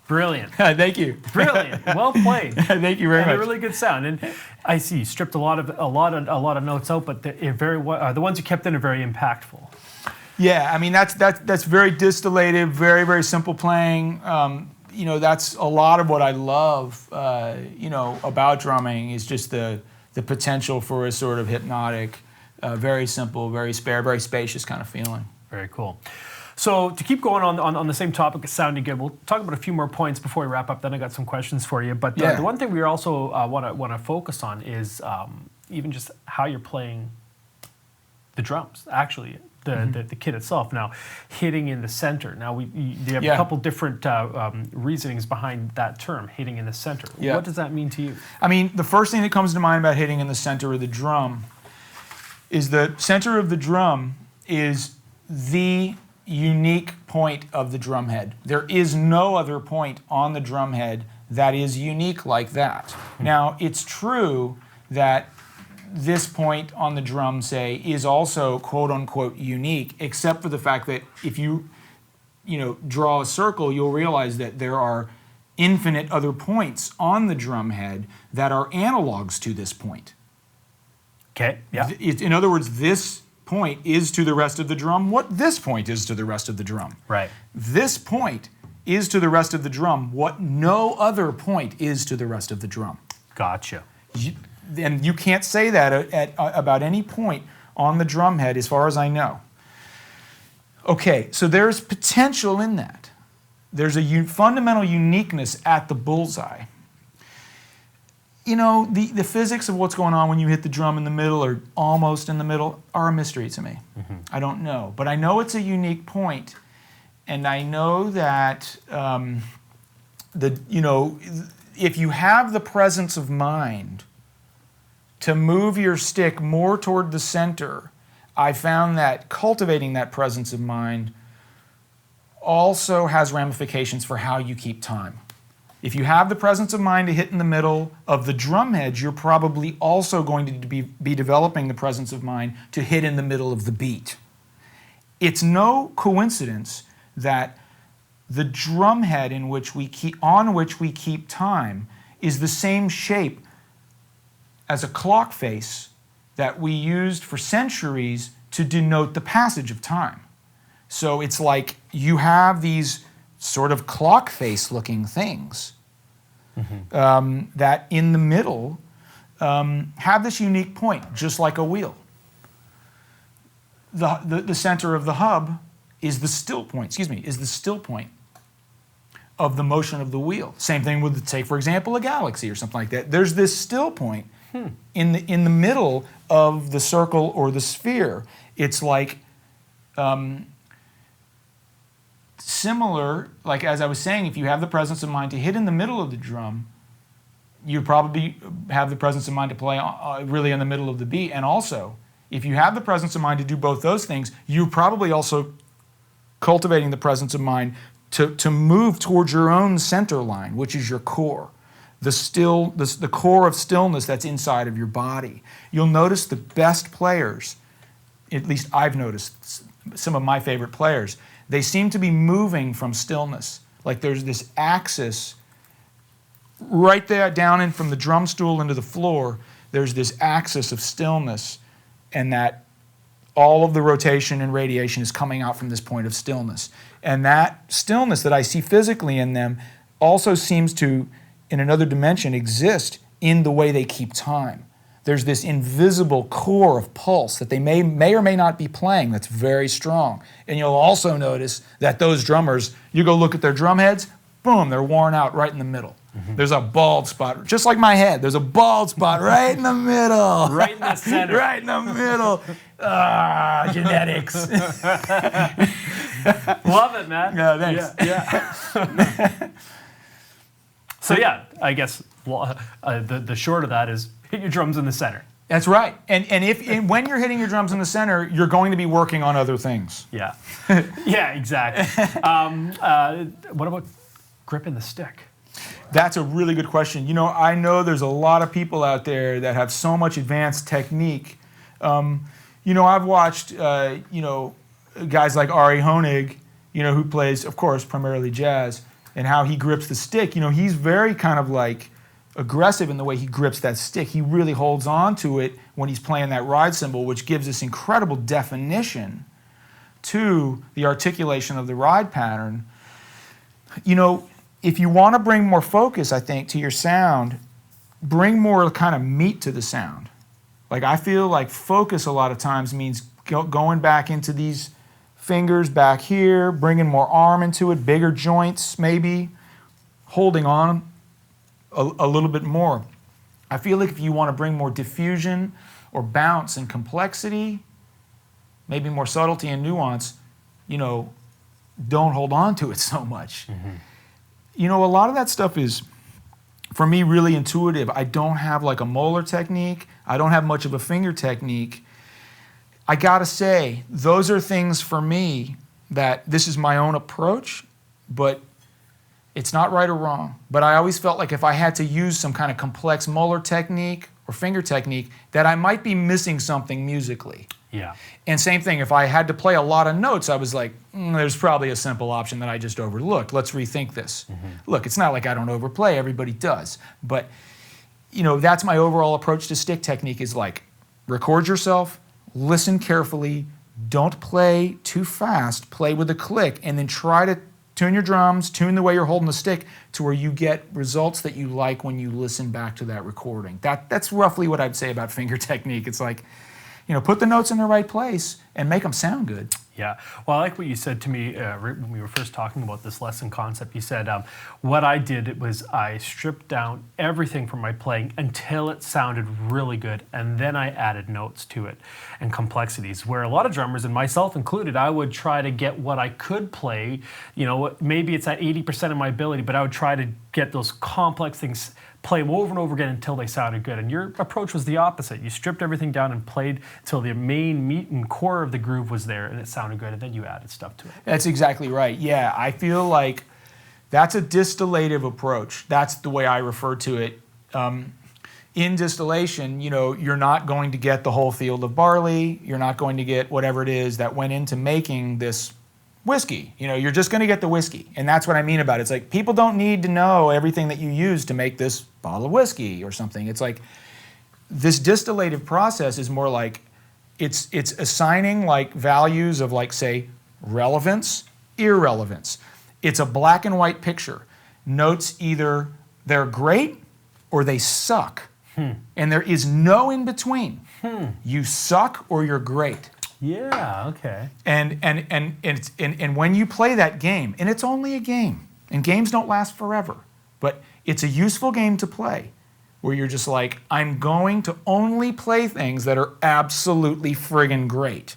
S2: Brilliant.
S3: Thank you.
S2: Brilliant. Well played.
S3: Thank you very much.
S2: A really good sound. And I see you stripped a lot of notes out, but the ones you kept in are very impactful.
S3: Yeah, I mean that's very distillative, very very simple playing. That's a lot of what I love. About drumming is just the potential for a sort of hypnotic, very simple, very spare, very spacious kind of feeling.
S2: Very cool. So to keep going on the same topic of sounding good, we'll talk about a few more points before we wrap up. Then I got some questions for you. But the one thing we also want to focus on is even just how you're playing the drums. Actually, the kit itself. Now, hitting in the center. Now you have a couple different reasonings behind that term, hitting in the center. Yeah. What does that mean to you?
S3: I mean, the first thing that comes to mind about hitting in the center of the drum is the center of the drum is the unique point of the drum head. There is no other point on the drum head that is unique like that. Now, it's true that this point on the drum, say, is also quote unquote unique, except for the fact that if you draw a circle, you'll realize that there are infinite other points on the drum head that are analogs to this point.
S2: Okay, yeah.
S3: In other words, this point is to the rest of the drum what this point is to the rest of the drum.
S2: Right.
S3: This point is to the rest of the drum what no other point is to the rest of the drum.
S2: Gotcha.
S3: And you can't say that about any point on the drum head as far as I know. Okay, so there's potential in that. There's a fundamental uniqueness at the bullseye. The physics of what's going on when you hit the drum in the middle or almost in the middle are a mystery to me. Mm-hmm. I don't know. But I know it's a unique point, and I know that if you have the presence of mind to move your stick more toward the center, I found that cultivating that presence of mind also has ramifications for how you keep time. If you have the presence of mind to hit in the middle of the drum head, you're probably also going to be developing the presence of mind to hit in the middle of the beat. It's no coincidence that the drum head on which we keep time is the same shape as a clock face that we used for centuries to denote the passage of time. So it's like you have these sort of clock face looking things that in the middle have this unique point, just like a wheel. The center of the hub is the still point, of the motion of the wheel. Same thing with, take for example, a galaxy or something like that. There's this still point in the middle of the circle or the sphere. It's like similar, like as I was saying, if you have the presence of mind to hit in the middle of the drum, you probably have the presence of mind to play really in the middle of the beat. And also, if you have the presence of mind to do both those things, you're probably also cultivating the presence of mind to move towards your own center line, which is your core. The core of stillness that's inside of your body. You'll notice the best players, at least I've noticed some of my favorite players, they seem to be moving from stillness. Like there's this axis right there down in from the drum stool into the floor, there's this axis of stillness, and that all of the rotation and radiation is coming out from this point of stillness. And that stillness that I see physically in them also seems to, in another dimension, exist in the way they keep time. There's this invisible core of pulse that they may or may not be playing that's very strong. And you'll also notice that those drummers, you go look at their drum heads, boom, they're worn out right in the middle. Mm-hmm. There's a bald spot, just like my head. There's a bald spot right in the middle.
S2: Right in the center.
S3: Right in the middle. Genetics.
S2: Love it, man.
S3: Yeah, thanks.
S2: Yeah. So yeah, I guess the short of that is hit your drums in the center.
S3: That's right. And when you're hitting your drums in the center, you're going to be working on other things.
S2: Yeah. Yeah, exactly. What about gripping the stick?
S3: That's a really good question. I know there's a lot of people out there that have so much advanced technique. I've watched, guys like Ari Honig, who plays, of course, primarily jazz, and how he grips the stick. He's very kind of like aggressive in the way he grips that stick. He really holds on to it when he's playing that ride cymbal, which gives this incredible definition to the articulation of the ride pattern. If you want to bring more focus, I think, to your sound, bring more kind of meat to the sound. Like I feel like focus a lot of times means going back into these fingers back here, bringing more arm into it, bigger joints maybe, holding on a little bit more. I feel like if you want to bring more diffusion or bounce and complexity, maybe more subtlety and nuance, don't hold on to it so much. Mm-hmm. A lot of that stuff is, for me, really intuitive. I don't have like a molar technique. I don't have much of a finger technique. I gotta say, those are things for me that this is my own approach, but it's not right or wrong. But I always felt like if I had to use some kind of complex Muller technique or finger technique, that I might be missing something musically.
S2: Yeah.
S3: And same thing, if I had to play a lot of notes, I was like, there's probably a simple option that I just overlooked. Let's rethink this. Look, it's not like I don't overplay, everybody does. But, that's my overall approach to stick technique is like, record yourself, listen carefully, don't play too fast, play with a click, and then try to tune your drums, tune the way you're holding the stick to where you get results that you like when you listen back to that recording. That's roughly what I'd say about finger technique. It's like, put the notes in the right place and make them sound good.
S2: Yeah. Well, I like what you said to me when we were first talking about this lesson concept. You said, what I did was I stripped down everything from my playing until it sounded really good, and then I added notes to it and complexities, where a lot of drummers, and myself included, I would try to get what I could play. Maybe it's at 80% of my ability, but I would try to get those complex things, play them over and over again until they sounded good. And your approach was the opposite. You stripped everything down and played till the main meat and core of the groove was there and it sounded good, and then you added stuff to it.
S3: That's exactly right. Yeah, I feel like that's a distillative approach. That's the way I refer to it. In distillation, you're not going to get the whole field of barley. You're not going to get whatever it is that went into making this whiskey. You're just going to get the whiskey. And that's what I mean about it. It's like people don't need to know everything that you use to make this bottle of whiskey or something. It's like this distillative process is more like it's assigning like values of like, say, relevance, irrelevance. It's a black and white picture. Notes either they're great or they suck. And there is no in between. You suck or you're great.
S2: Yeah, okay.
S3: And when you play that game, and it's only a game, and games don't last forever, but it's a useful game to play, where you're just like, I'm going to only play things that are absolutely friggin' great.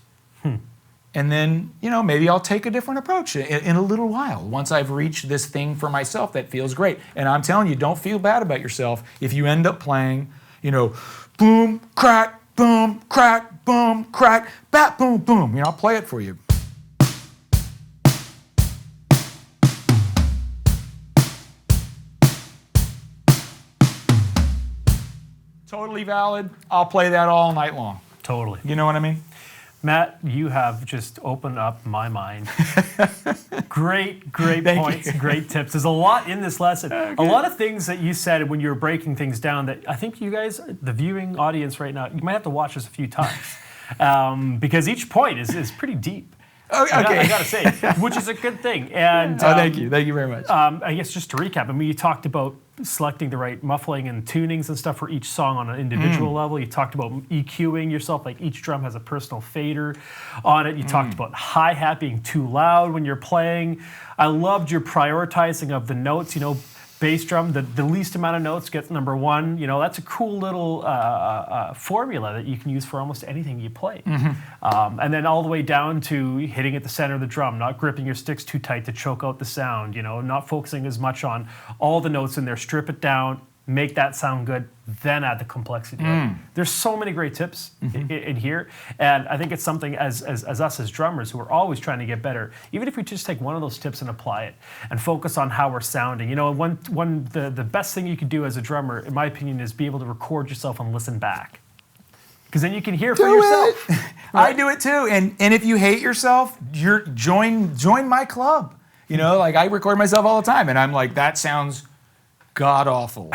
S3: And then, maybe I'll take a different approach in a little while, once I've reached this thing for myself that feels great. And I'm telling you, don't feel bad about yourself if you end up playing, boom, crack, boom, crack, boom, crack, bat, boom, boom. I'll play it for you. Totally valid. I'll play that all night long.
S2: Totally.
S3: You know what I mean?
S2: Matt, you have just opened up my mind. Great points, great tips. There's a lot in this lesson. A lot of things that you said when you were breaking things down that I think you guys, the viewing audience right now, you might have to watch this a few times because each point is pretty deep.
S3: Okay.
S2: I gotta say, which is a good thing. And
S3: thank you very much.
S2: I guess just to recap, you talked about selecting the right muffling and tunings and stuff for each song on an individual level. You talked about EQing yourself, like each drum has a personal fader on it. You talked about hi-hat being too loud when you're playing. I loved your prioritizing of the notes. Bass drum, the least amount of notes gets number one. That's a cool little formula that you can use for almost anything you play. And then all the way down to hitting at the center of the drum, not gripping your sticks too tight to choke out the sound, not focusing as much on all the notes in there. Strip it down, make that sound good, then add the complexity. There's so many great tips in here, and I think it's something as us as drummers who are always trying to get better, even if we just take one of those tips and apply it and focus on how we're sounding. The best thing you could do as a drummer, in my opinion, is be able to record yourself and listen back. Because then you can hear for yourself.
S3: Right? I do it too, and if you hate yourself, join my club. I record myself all the time, and I'm like, that sounds god awful.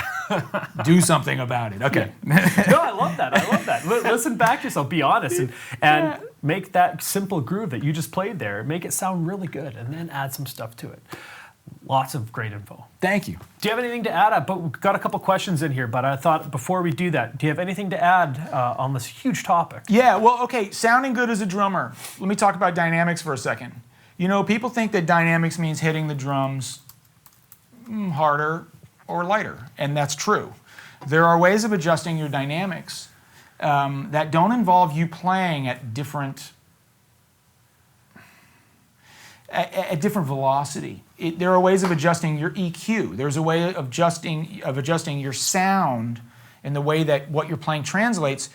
S3: Do something about it. Okay.
S2: No, I love that. Listen back to yourself. Be honest and make that simple groove that you just played there. Make it sound really good, and then add some stuff to it. Lots of great info.
S3: Thank you.
S2: Do you have anything to add? But we've got a couple questions in here, but I thought before we do that, do you have anything to add on this huge topic?
S3: Yeah. Well, okay. Sounding good as a drummer. Let me talk about dynamics for a second. People think that dynamics means hitting the drums harder or lighter, and that's true. There are ways of adjusting your dynamics that don't involve you playing at different velocity. There are ways of adjusting your EQ. There's a way of adjusting your sound and the way that what you're playing translates,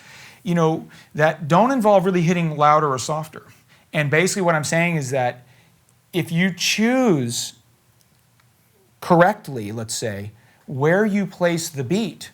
S3: that don't involve really hitting louder or softer. And basically what I'm saying is that if you choose correctly, let's say, where you place the beat,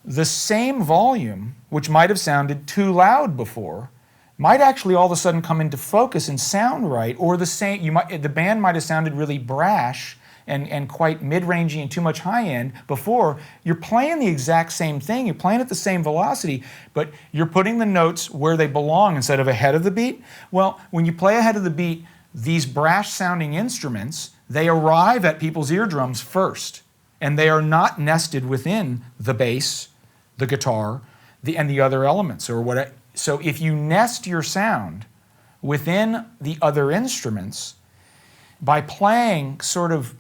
S3: the same volume, which might have sounded too loud before, might actually all of a sudden come into focus and sound right, or the band might have sounded really brash and quite mid-rangey and too much high-end before. You're playing the exact same thing, you're playing at the same velocity, but you're putting the notes where they belong instead of ahead of the beat. Well, when you play ahead of the beat, these brash-sounding instruments, they arrive at people's eardrums first, and they are not nested within the bass, the guitar, and the other elements, or what. So if you nest your sound within the other instruments, by playing sort of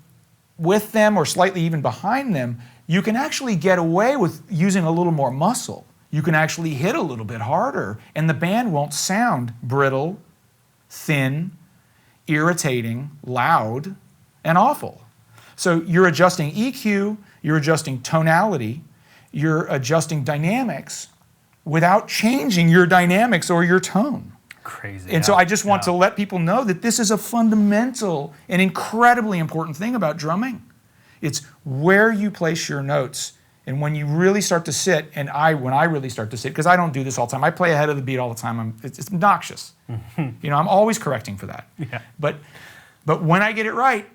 S3: with them or slightly even behind them, you can actually get away with using a little more muscle. You can actually hit a little bit harder, and the band won't sound brittle, thin, irritating, loud, and awful. So you're adjusting EQ, you're adjusting tonality, you're adjusting dynamics without changing your dynamics or your tone.
S2: Crazy.
S3: And so I just want to let people know that this is a fundamental and incredibly important thing about drumming. It's where you place your notes. And when you really start to sit, and when I really start to sit, because I don't do this all the time, I play ahead of the beat all the time. It's obnoxious. You know, I'm always correcting for that.
S2: Yeah.
S3: But when I get it right,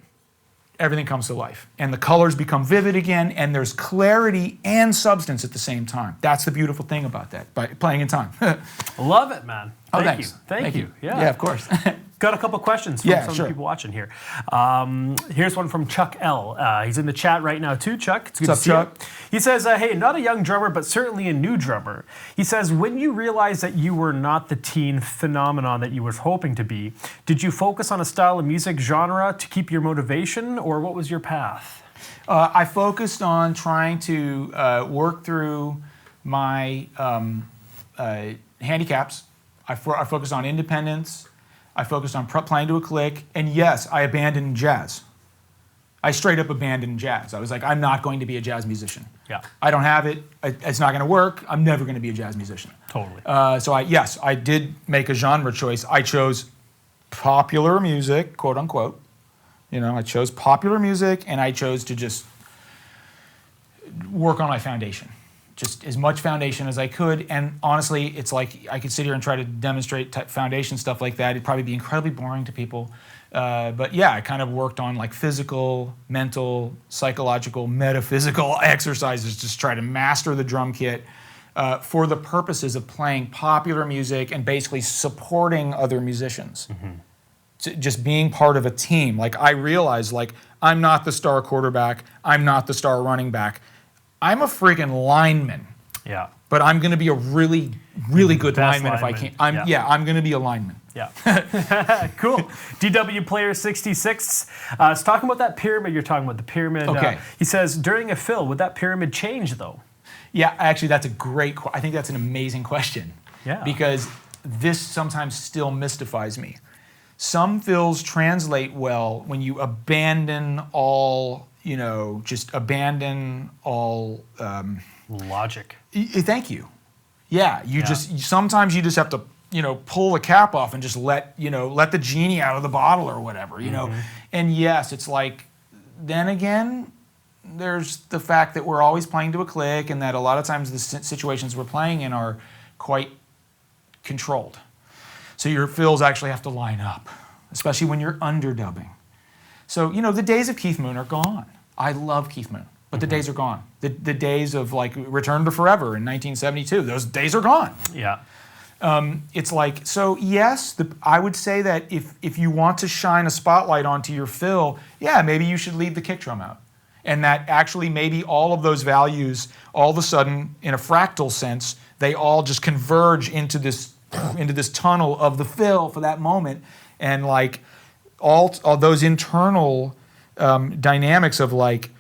S3: everything comes to life. And the colors become vivid again, and there's clarity and substance at the same time. That's the beautiful thing about that, by playing in time.
S2: Love it, man. Thank you.
S3: Thank you.
S2: Yeah,
S3: of course.
S2: Got a couple questions from some of the people watching here. Here's one from Chuck L. He's in the chat right now too. Chuck, it's good to see you. He says, hey, not a young drummer, but certainly a new drummer. He says, when you realized that you were not the teen phenomenon that you were hoping to be, did you focus on a style of music genre to keep your motivation, or what was your path?
S3: I focused on trying to work through my handicaps. I focused on independence. I focused on playing to a click. And yes, I abandoned jazz. I straight up abandoned jazz. I was like, I'm not going to be a jazz musician.
S2: Yeah.
S3: I don't have it. It's not going to work. I'm never going to be a jazz musician.
S2: Totally.
S3: So I did make a genre choice. I chose popular music, quote unquote. You know, I chose popular music, and I chose to just work on my foundation. Just as much foundation as I could. And honestly, it's like I could sit here and try to demonstrate foundation stuff like that. It'd probably be incredibly boring to people. But yeah, I kind of worked on like physical, mental, psychological, metaphysical exercises to try to master the drum kit for the purposes of playing popular music and basically supporting other musicians. Just being part of a team. Like I realized, like, I'm not the star quarterback. I'm not the star running back. I'm a freaking lineman.
S2: Yeah.
S3: But I'm going to be a really, really good lineman if I can. I'm going to be a lineman.
S2: Yeah. Cool. DW Player 66 is talking about that pyramid you're talking about, the pyramid.
S3: Okay.
S2: He says, during a fill, would that pyramid change, though?
S3: Yeah, actually, that's a great I think that's an amazing question.
S2: Yeah.
S3: Because this sometimes still mystifies me. Some fills translate well when you abandon all, just abandon all...
S2: logic.
S3: Thank you. Yeah, sometimes you just have to, pull the cap off and just let the genie out of the bottle or whatever, And yes, it's like, then again, there's the fact that we're always playing to a click, and that a lot of times the situations we're playing in are quite controlled. So your fills actually have to line up, especially when you're underdubbing. So, the days of Keith Moon are gone. I love Keith Moon, but the days are gone. The days of like Return to Forever in 1972, those days are gone.
S2: Yeah.
S3: It's like, so yes, I would say that if you want to shine a spotlight onto your fill, yeah, maybe you should leave the kick drum out. And that actually maybe all of those values, all of a sudden, in a fractal sense, they all just converge into this tunnel of the fill for that moment. And like all those internal dynamics of like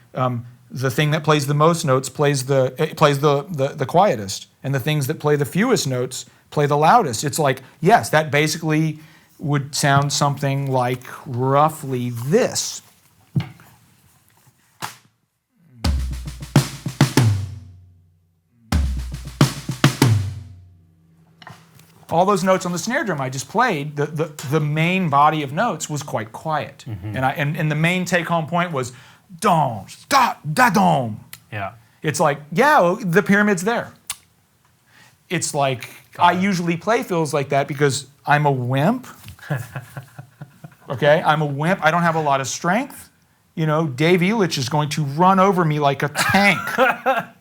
S3: the thing that plays the most notes plays the quietest, and the things that play the fewest notes play the loudest. It's like, yes, that basically would sound something like roughly this. all those notes on the snare drum I just played, the main body of notes was quite quiet. And the main take-home point was, dom, da, da, dom.
S2: Yeah.
S3: It's like, yeah, well, the pyramid's there. It's like, I usually play fills like that because I'm a wimp. Okay, I'm a wimp. I don't have a lot of strength. You know, Dave Elich is going to run over me like a tank.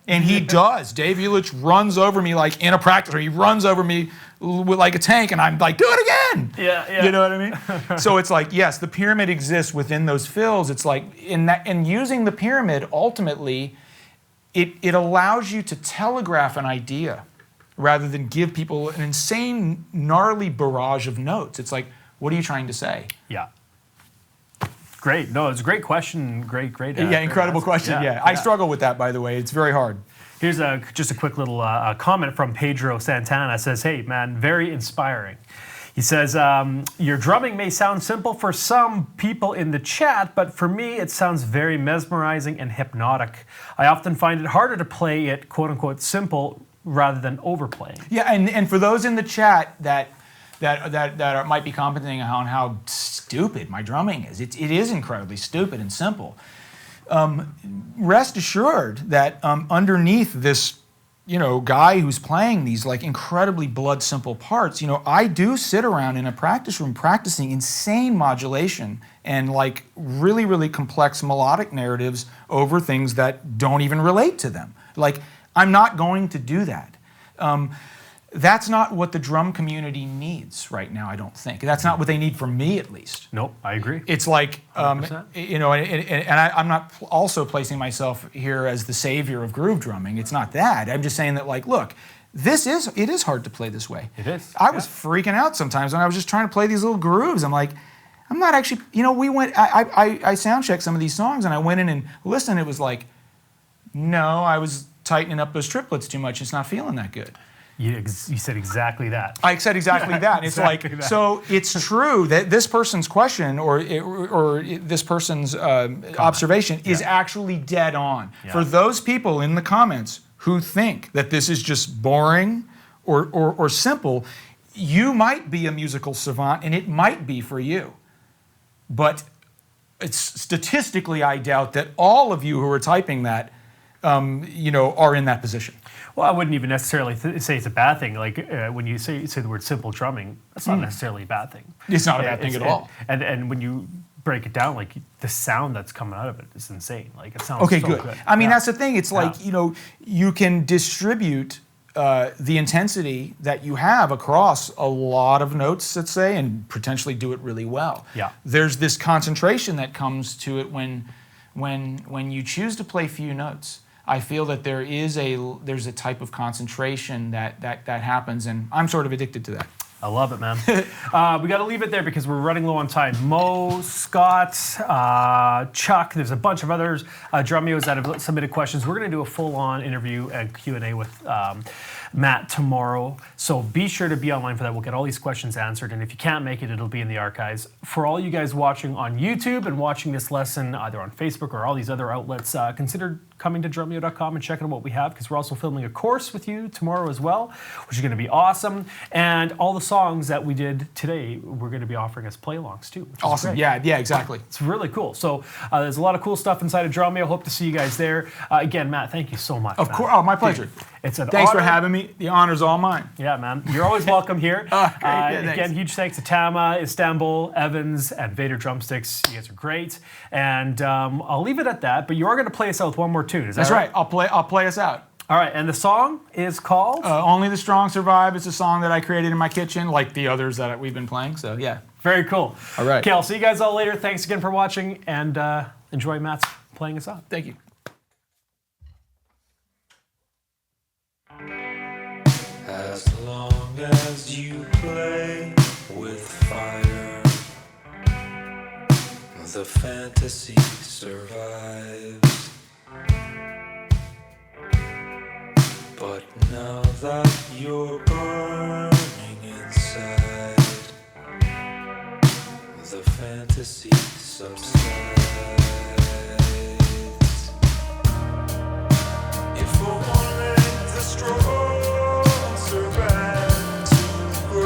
S3: And he does. Dave Elich runs over me like in a practice, or he runs over me like a tank, and I'm like, do it again.
S2: Yeah.
S3: You know what I mean? So it's like, yes, the pyramid exists within those fills. It's like, in using the pyramid, ultimately, it allows you to telegraph an idea rather than give people an insane, gnarly barrage of notes. It's like, what are you trying to say?
S2: Yeah. Great. No, it's a great question. Great.
S3: Yeah, incredible question. Yeah. I struggle with that, by the way. It's very hard.
S2: Here's just a quick little comment from Pedro Santana. It says, hey, man, very inspiring. He says, your drumming may sound simple for some people in the chat, but for me, it sounds very mesmerizing and hypnotic. I often find it harder to play it, quote unquote, simple rather than overplaying.
S3: Yeah, and for those in the chat that might be commenting on how stupid my drumming is, it is incredibly stupid and simple. Rest assured that underneath this, guy who's playing these like incredibly blood simple parts, I do sit around in a practice room practicing insane modulation and like really, really complex melodic narratives over things that don't even relate to them. Like, I'm not going to do that. That's not what the drum community needs right now, I don't think. That's not what they need from me, at least.
S2: Nope, I agree.
S3: It's like,
S2: 100%.
S3: And I'm not also placing myself here as the savior of groove drumming. It's not that. I'm just saying that, like, look, it is hard to play this way.
S2: It is.
S3: I was freaking out sometimes when I was just trying to play these little grooves. I'm like, I'm not actually, I sound checked some of these songs and I went in and listened. It was like, no, I was tightening up those triplets too much. It's not feeling that good.
S2: You said exactly that.
S3: I said exactly that. It's
S2: exactly
S3: like,
S2: that.
S3: So it's true that this person's question or this person's observation is actually dead on.
S2: Yeah.
S3: For those people in the comments who think that this is just boring or simple, you might be a musical savant and it might be for you. But it's statistically, I doubt that all of you who are typing that, are in that position.
S2: Well, I wouldn't even necessarily say it's a bad thing. Like when you say the word simple drumming, that's not necessarily a bad thing.
S3: It's not a bad thing at all.
S2: And when you break it down, like the sound that's coming out of it is insane. Like it sounds
S3: okay,
S2: so
S3: good. I mean, that's the thing. It's like,
S2: Yeah.
S3: You can distribute the intensity that you have across a lot of notes, let's say, and potentially do it really well.
S2: Yeah.
S3: There's this concentration that comes to it when you choose to play few notes. I feel that there's a type of concentration that happens, and I'm sort of addicted to that.
S2: I love it, man. We got to leave it there because we're running low on time. Mo, Scott, Chuck, there's a bunch of others, Drumeos that have submitted questions. We're going to do a full-on interview and Q&A with Matt tomorrow. So be sure to be online for that. We'll get all these questions answered. And if you can't make it, it'll be in the archives. For all you guys watching on YouTube and watching this lesson either on Facebook or all these other outlets, consider coming to drumeo.com and checking out what we have, because we're also filming a course with you tomorrow as well, which is going to be awesome. And all the songs that we did today, we're going to be offering as play-alongs too. Which
S3: Awesome.
S2: Is great.
S3: Yeah, exactly.
S2: It's really cool. So there's a lot of cool stuff inside of Drumeo. Hope to see you guys there. Again, Matt, thank you so much.
S3: Of course. Oh, my pleasure.
S2: It's an
S3: Thanks
S2: honor.
S3: for having me. The honor's all mine.
S2: Yeah, man. You're always welcome here.
S3: Great. Yeah,
S2: again,
S3: thanks.
S2: huge thanks to Tama, Istanbul, Evans, and Vader Drumsticks. You guys are great. And I'll leave it at that, but you are going to play us out with one more tune. Is that
S3: That's right. I'll play us out.
S2: All right, and the song is called?
S3: Only the Strong Survive. It's a song that I created in my kitchen, like the others that we've been playing. So, yeah.
S2: Very cool.
S3: All right.
S2: Okay, I'll see you guys all later. Thanks again for watching, and enjoy Matt's playing us out.
S3: Thank you.
S1: As long as you play with fire, the fantasy survives. But now that you're burning inside, the fantasy subsides. If only the strong survive to grow.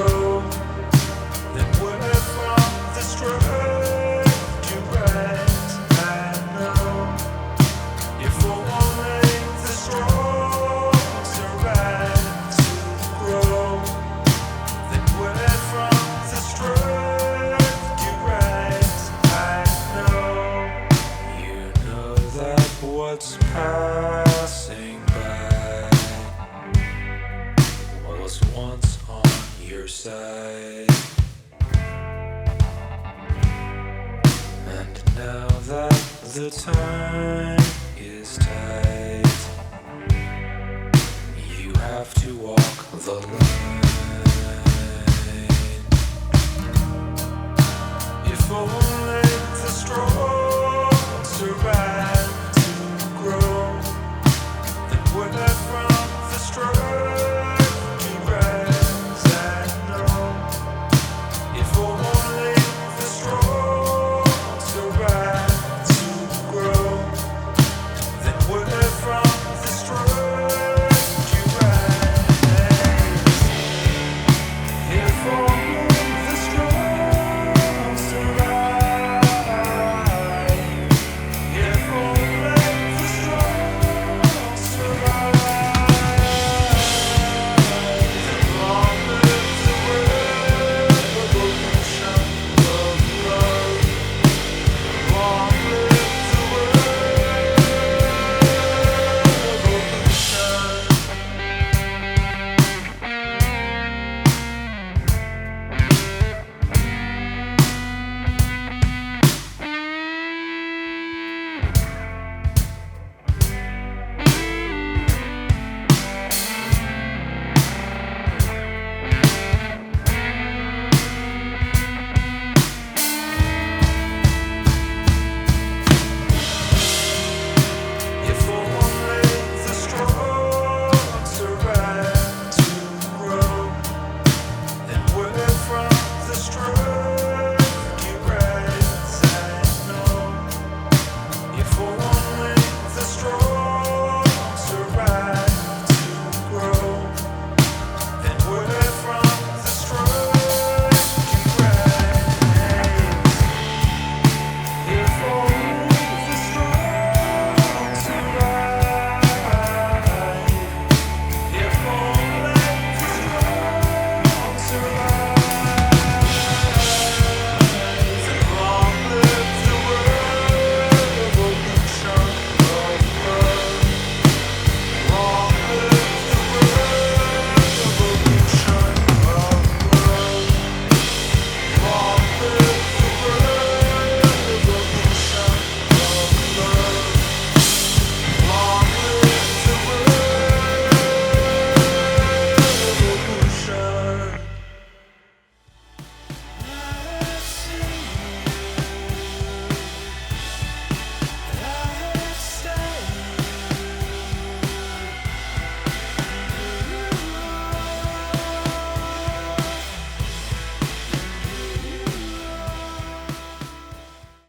S1: what's passing by was once on your side. And now that the time is tight, you have to walk the line. If only